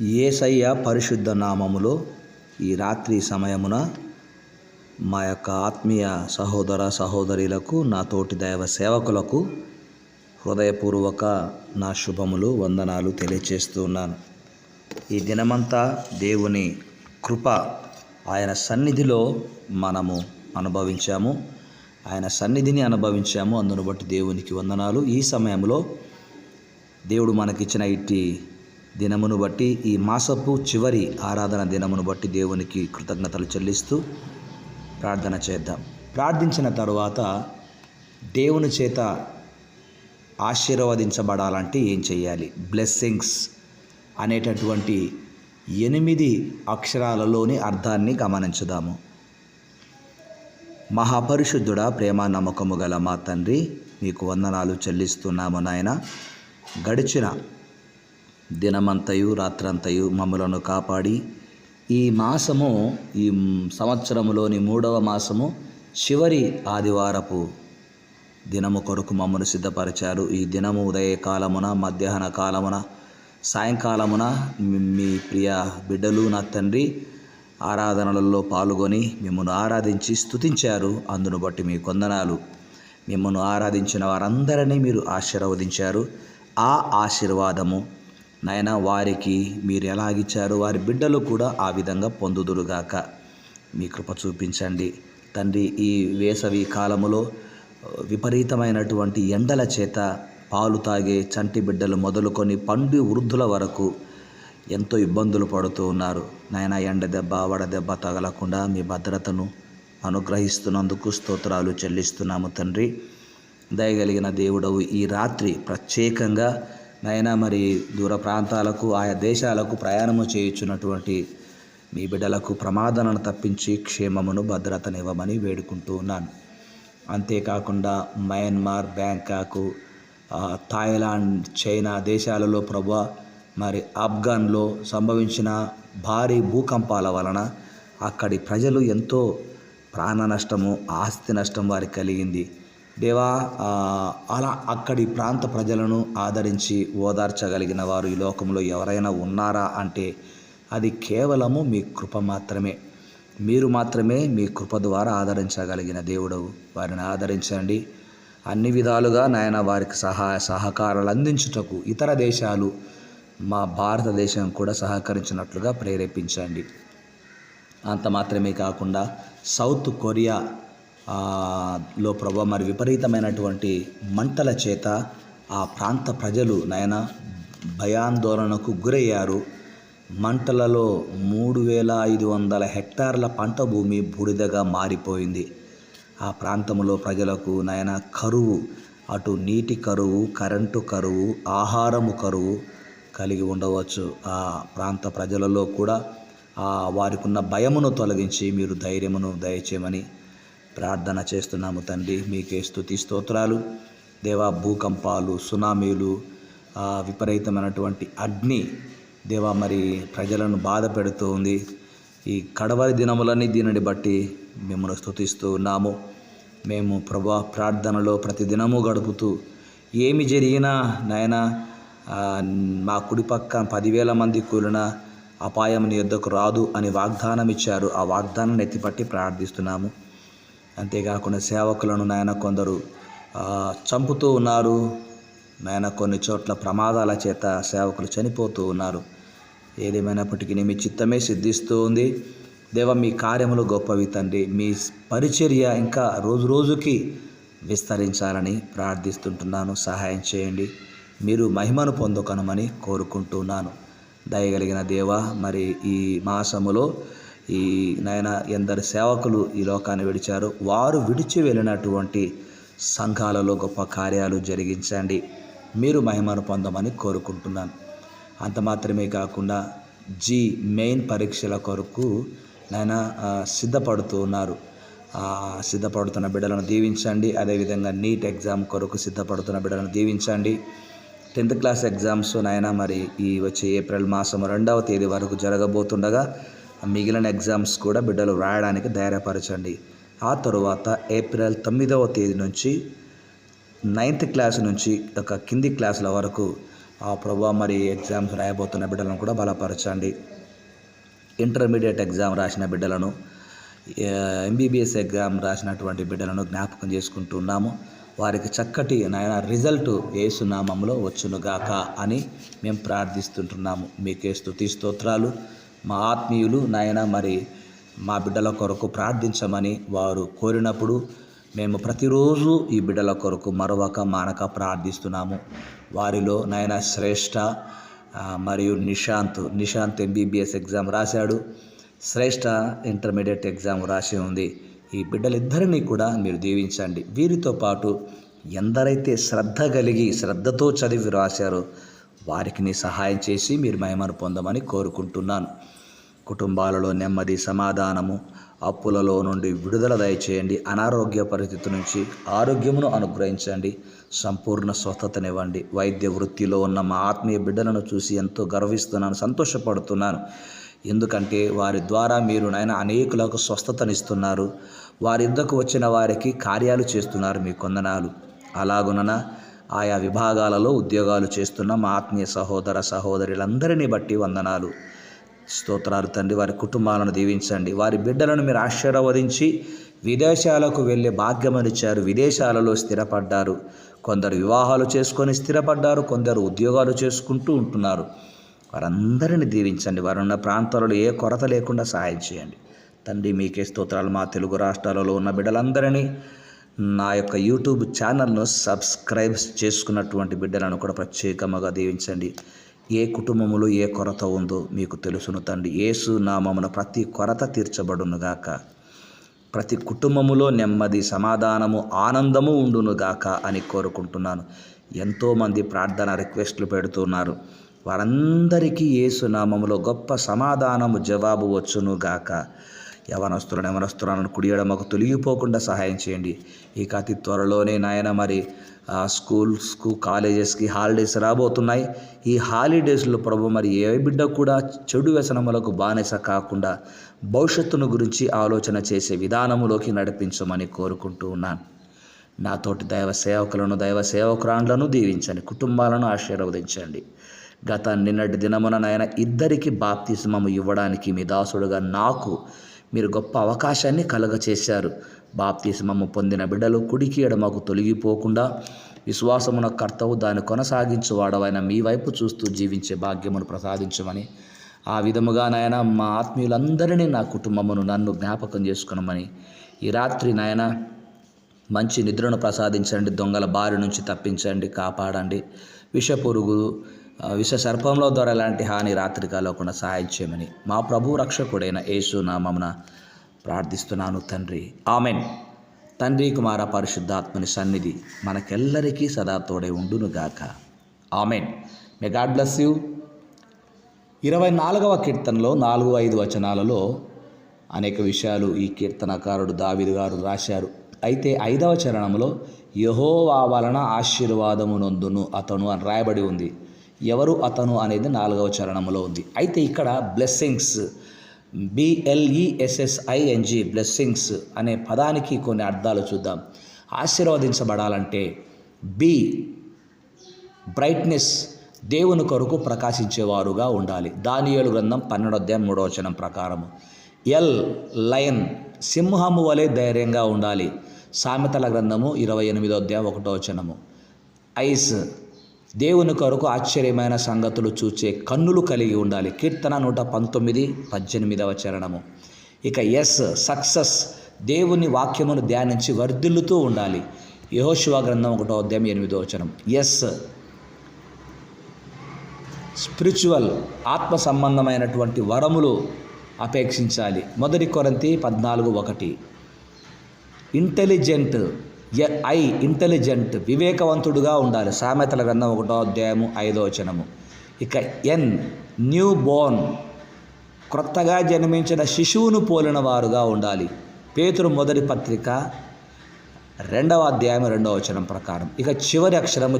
యేసయ్య పరిశుద్ధ నామములో ఈ రాత్రి సమయమున మా యొక్క ఆత్మీయ సహోదర సహోదరులకు, నా తోటి దైవ సేవకులకు హృదయపూర్వక నా శుభములు, వందనాలు తెలియచేస్తున్నాను. ఈ దినమంతా దేవుని కృప, ఆయన సన్నిధిలో మనము అనుభవించాము. ఆయన సన్నిధిని అనుభవించాము. అందును బట్టి దేవునికి వందనాలు. ఈ సమయంలో దేవుడు మనకిచ్చిన ఇట్టి దినమును బట్టి, ఈ మాసపు చివరి ఆరాధన దినమును బట్టి దేవునికి కృతజ్ఞతలు చెల్లిస్తూ ప్రార్థన చేద్దాం. ప్రార్థించిన తరువాత దేవుని చేత ఆశీర్వదించబడాలంటే ఏం చేయాలి? బ్లెస్సింగ్స్ అనేటటువంటి 8 అక్షరాలలోని అర్థాన్ని గమనించుదాము. మహాపరిశుద్ధుడా, ప్రేమ నమ్మకము గల మా తండ్రి, మీకు వందనాలు చెల్లిస్తున్నాము నాయన. గడిచిన దినమంతయు రాత్రంతయు మమ్మలను కాపాడి, ఈ మాసము, ఈ సంవత్సరములోని 3వ మాసము చివరి ఆదివారపు దినము కొరకు మమ్మను సిద్ధపరిచారు. ఈ దినము ఉదయకాలమున, మధ్యాహ్న కాలమున, సాయంకాలమున మీ ప్రియ బిడ్డలు నా తండ్రి ఆరాధనలలో పాల్గొని మిమ్మల్ని ఆరాధించి స్తుతించారు. అందును బట్టి మీకు వందనాలు. మిమ్మల్ని ఆరాధించిన వారందరినీ మీరు ఆశీర్వదించారు. ఆ ఆశీర్వాదము నాయన వారికి మీరు ఎలాగిచ్చారు, వారి బిడ్డలు కూడా ఆ విధంగా పొందుదురుగాక. మీ కృప చూపించండి తండ్రి. ఈ వేసవి కాలములో విపరీతమైనటువంటి ఎండల చేత పాలు తాగే చంటి బిడ్డలు మొదలుకొని పండు వృద్ధుల వరకు ఎంతో ఇబ్బందులు పడుతూ ఉన్నారు. నాయన, ఎండ దెబ్బ, వడదెబ్బ తగలకుండా మీ భద్రతను అనుగ్రహిస్తున్నందుకు స్తోత్రాలు చెల్లిస్తున్నాము తండ్రి. దయగలిగిన దేవుడవు, ఈ రాత్రి ప్రత్యేకంగా నాయన మరి దూర ప్రాంతాలకు, ఆయా దేశాలకు ప్రయాణము చేయుచున్నటువంటి మీ బిడ్డలకు ప్రమాదాలను తప్పించి క్షేమమును, భద్రతనివ్వమని వేడుకుంటూ ఉన్నాను. అంతేకాకుండా మయన్మార్, బ్యాంకాకు, థాయిలాండ్, చైనా దేశాలలో ప్రభా, మరి ఆఫ్ఘన్లో సంభవించిన భారీ భూకంపాల వలన అక్కడి ప్రజలు ఎంతో ప్రాణ నష్టము, ఆస్తి నష్టం వారికి కలిగింది. దేవా, అలా అక్కడి ప్రాంత ప్రజలను ఆదరించి ఓదార్చగలిగిన వారు ఈ లోకంలో ఎవరైనా ఉన్నారా అంటే అది కేవలము మీ కృప మాత్రమే. మీరు మాత్రమే మీ కృప ద్వారా ఆదరించగలిగిన దేవుడవు. వారిని ఆదరించండి. అన్ని విధాలుగా నాయన వారికి సహకారాలు అందించుటకు ఇతర దేశాలు, మా భారతదేశం కూడా సహకరించినట్లుగా ప్రేరేపించండి. అంత మాత్రమే కాకుండా సౌత్ కొరియా లో ప్రభా మరి విపరీతమైనటువంటి మంటల చేత ఆ ప్రాంత ప్రజలు నాయన భయాందోళనకు గురయ్యారు. మంటలలో 3500 హెక్టార్ల పంట భూమి బూడిదగా మారిపోయింది. ఆ ప్రాంతంలో ప్రజలకు నాయన కరువు, అటు నీటి కరువు, కరెంటు కరువు, ఆహారము కరువు కలిగి ఉండవచ్చు. ఆ ప్రాంత ప్రజలలో కూడా వారికి ఉన్న భయమును తొలగించి మీరు ధైర్యమును దయచేయమని ప్రార్థన చేస్తున్నాము తండ్రి. మీకే స్తుతి స్తోత్రాలు దేవా. భూకంపాలు, సునామీలు, విపరీతమైనటువంటి అగ్ని దేవా మరి ప్రజలను బాధ పెడుతూ ఉంది. ఈ కడవరి దినములన్నీ దీనిని బట్టి మిమ్మల్ని స్తుతిస్తూ ఉన్నాము. మేము ప్రభా ప్రార్థనలో ప్రతిదినము గడుపుతూ ఏమి జరిగినా నాయన మా కుడి పక్క 10,000 మంది కూలిన అపాయం నీ యొద్దకు రాదు అని వాగ్దానం ఇచ్చారు. ఆ వాగ్దానాన్ని ఎత్తిపట్టి ప్రార్థిస్తున్నాము. అంతేకాకుండా సేవకులను నాయన కొందరు చంపుతూ ఉన్నారు నాయన. కొన్ని చోట్ల ప్రమాదాల చేత సేవకులు చనిపోతూ ఉన్నారు. ఏదేమైనప్పటికీ మీ చిత్తమే సిద్ధిస్తూ ఉంది దేవ. మీ కార్యములు గొప్పవి తండ్రి. మీ పరిచర్య ఇంకా రోజు రోజుకి విస్తరించాలని ప్రార్థిస్తుంటున్నాను. సహాయం చేయండి. మీరు మహిమను పొందుకొనమని కోరుకుంటున్నాను. దయగలిగిన దేవ, మరి ఈ మాసములో ఈ నాయన ఎందరు సేవకులు ఈ లోకాన్ని విడిచారు. వారు విడిచి వెళ్ళినటువంటి సంఘాలలో గొప్ప కార్యాలు జరిగించండి. మీరు మహిమను పొందమని కోరుకుంటున్నాను. అంత మాత్రమే కాకుండా మెయిన్ పరీక్షల కొరకు నాయన సిద్ధపడుతూ ఉన్నారు. సిద్ధపడుతున్న బిడ్డలను దీవించండి. అదేవిధంగా నీట్ ఎగ్జామ్ కొరకు సిద్ధపడుతున్న బిడ్డలను దీవించండి. 10th క్లాస్ ఎగ్జామ్స్ నాయన మరి ఈ వచ్చే ఏప్రిల్ మాసం 2వ తేదీ వరకు జరగబోతుండగా మిగిలిన ఎగ్జామ్స్ కూడా బిడ్డలు రాయడానికి ధైర్యపరచండి. ఆ తరువాత ఏప్రిల్ 9వ తేదీ నుంచి 9th క్లాస్ నుంచి ఒక కింది క్లాసుల వరకు ప్రభు మరి ఎగ్జామ్స్ రాయబోతున్న బిడ్డలను కూడా బలపరచండి. ఇంటర్మీడియట్ ఎగ్జామ్ రాసిన బిడ్డలను, ఎంబీబీఎస్ ఎగ్జామ్ రాసినటువంటి బిడ్డలను జ్ఞాపకం చేసుకుంటున్నాము. వారికి చక్కటి నాయన రిజల్ట్ యేసు నామములో వచ్చునుగాక అని మేము ప్రార్థిస్తుంటున్నాము. మీకే స్తుతి స్తోత్రాలు. మా ఆత్మీయులు నాయన మరి మా బిడ్డల కొరకు ప్రార్థించమని వారు కోరినప్పుడు మేము ప్రతిరోజు ఈ బిడ్డల కొరకు మరొక మానక ప్రార్థిస్తున్నాము. వారిలో నాయన శ్రేష్ఠ మరియు నిశాంత్ ఎంబీబీఎస్ ఎగ్జామ్ రాశాడు. శ్రేష్ఠ ఇంటర్మీడియట్ ఎగ్జామ్ రాసి ఉంది. ఈ బిడ్డలిద్దరినీ కూడా మీరు దీవించండి. వీరితో పాటు ఎందరైతే శ్రద్ధతో చదివి రాశారో వారికి నీ సహాయం చేసి మీరు మహిమను పొందమని కోరుకుంటున్నాను. కుటుంబాలలో నెమ్మది, సమాధానము, అప్పులలో నుండి విడుదల దయచేయండి. అనారోగ్య పరిస్థితి నుంచి ఆరోగ్యమును అనుగ్రహించండి. సంపూర్ణ స్వస్థతనివ్వండి. వైద్య వృత్తిలో ఉన్న మా ఆత్మీయ బిడ్డలను చూసి ఎంతో గర్విస్తున్నాను, సంతోషపడుతున్నాను. ఎందుకంటే వారి ద్వారా మీరు నాయన అనేకులకు స్వస్థతనిస్తున్నారు. వారి యుద్ధకు వచ్చిన వారికి కార్యాలు చేస్తున్నారు. మీ కొందనాలు. అలాగున ఆయా విభాగాలలో ఉద్యోగాలు చేస్తున్న మా ఆత్మీయ సహోదర సహోదరులందరినీ బట్టి వందనాలు, స్తోత్రాలు తండ్రి. వారి కుటుంబాలను దీవించండి. వారి బిడ్డలను మీరు ఆశీర్వదించి విదేశాలకు వెళ్ళే భాగ్యమనిచ్చారు. విదేశాలలో స్థిరపడ్డారు. కొందరు వివాహాలు చేసుకొని స్థిరపడ్డారు, కొందరు ఉద్యోగాలు చేసుకుంటూ ఉంటున్నారు. వారందరినీ దీవించండి. వారున్న ప్రాంతాలలో ఏ కొరత లేకుండా సహాయం చేయండి తండ్రి. మీకే స్తోత్రాలు. మా తెలుగు రాష్ట్రాలలో ఉన్న బిడ్డలందరినీ, నా యొక్క యూట్యూబ్ ఛానల్ను సబ్స్క్రైబ్ చేసుకున్నటువంటి బిడ్డలను కూడా ప్రత్యేకంగా దీవించండి. ఏ కుటుంబములో ఏ కొరత ఉందో మీకు తెలుసును తండ్రి. యేసు నామమున ప్రతి కొరత తీర్చబడునుగాక. ప్రతి కుటుంబములో నెమ్మది, సమాధానము, ఆనందము ఉండునుగాక అని కోరుకుంటున్నాను. ఎంతోమంది ప్రార్థన రిక్వెస్ట్లు పెడుతున్నారు. వారందరికీ యేసు నామములో గొప్ప సమాధానము జవాబు వచ్చునుగాక. యవనస్తులను కుడి ఎడమకు తొలగిపోకుండా సహాయం చేయండి. ఇక అతి త్వరలోనే నాయన మరి స్కూల్స్కు, కాలేజెస్కి హాలిడేస్ రాబోతున్నాయి. ఈ హాలిడేస్లో ప్రభు మరి ఏ బిడ్డ కూడా చెడు వ్యసనములకు బానిస కాకుండా భవిష్యత్తును గురించి ఆలోచన చేసే విధానములోకి నడిపించమని కోరుకుంటూ ఉన్నాను. నాతోటి దైవ సేవకురాండ్లను దీవించండి. కుటుంబాలను ఆశీర్వదించండి. నిన్నటి దినమున నాయన ఇద్దరికి బాప్తిస్మము ఇవ్వడానికి మీ దాసుడుగా నాకు మీరు గొప్ప అవకాశాన్ని కలుగచేశారు. బాప్తిస్మము పొందిన బిడ్డలు కుడికి ఎడమకు తొలగిపోకుండా విశ్వాసమున కర్తవు దాన్ని కొనసాగించువాడవైన మీ వైపు చూస్తూ జీవించే భాగ్యమును ప్రసాదించమని, ఆ విధముగా నాయన మా ఆత్మీయులందరినీ, నా కుటుంబమును, నన్ను జ్ఞాపకం చేసుకునమని, ఈ రాత్రి నాయన మంచి నిద్రను ప్రసాదించండి. దొంగల బారి నుంచి తప్పించండి, కాపాడండి. విష సర్పంలో ద్వారా ఎలాంటి హాని రాత్రికాలోకుండా సహాయం చేయమని మా ప్రభు రక్షకుడైన యేసు నామమున ప్రార్థిస్తున్నాను తండ్రి. ఆమెన్. తండ్రి, కుమార, పరిశుద్ధాత్మని సన్నిధి మనకెల్లరికీ సదా తోడే ఉండునుగాక. Amen. May God bless you. 24వ కీర్తనలో 4-5 వచనాలలో అనేక విషయాలు ఈ కీర్తనకారుడు దావీదు గారు రాశారు. అయితే 5వ చరణంలో యెహోవా వలన ఆశీర్వాదము నొందును అతను అని రాయబడి ఉంది. ఎవరు అతను అనేది 4వ చరణంలో ఉంది. అయితే ఇక్కడ బ్లెస్సింగ్స్, BLESSING బ్లెస్సింగ్స్ అనే పదానికి కొన్ని అర్థాలు చూద్దాం. ఆశీర్వదించబడాలంటే బ్రైట్నెస్, దేవుని కొరకు ప్రకాశించేవారుగా ఉండాలి. దానియేలు గ్రంథం 12:3 ప్రకారము. లయన్, సింహము వలె ధైర్యంగా ఉండాలి. సామెతల గ్రంథము 28:1. ఐస్, దేవుని కొరకు ఆశ్చర్యమైన సంగతులు చూచే కన్నులు కలిగి ఉండాలి. కీర్తన 119:18 చరణము. ఇక సక్సెస్, దేవుని వాక్యమును ధ్యానించి వర్ధిల్లుతూ ఉండాలి. యెహోషువ గ్రంథం 1:8. స్పిరిచువల్, ఆత్మ సంబంధమైనటువంటి వరములు అపేక్షించాలి. 1 కొరింథీ 14:1. ఇంటెలిజెంట్, వివేకవంతుడుగా ఉండాలి. సామెతల గ్రంథం 1:5. ఇక న్యూ బోర్న్, క్రొత్తగా జన్మించిన శిశువును పోలిన వారుగా ఉండాలి. పేతురు మొదటి పత్రిక 2:2 ప్రకారం. ఇక చివరి అక్షరము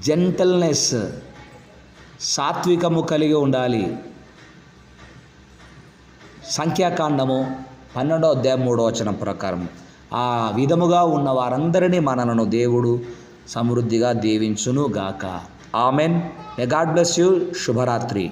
జెంటల్నెస్, సాత్వికము కలిగి ఉండాలి. సంఖ్యాకాండము 12:3 ప్రకారం. ఆ విధముగా ఉన్న వారందరినీ మనలను దేవుడు సమృద్ధిగా దీవించును గాక. Amen. May God bless you. శుభరాత్రి.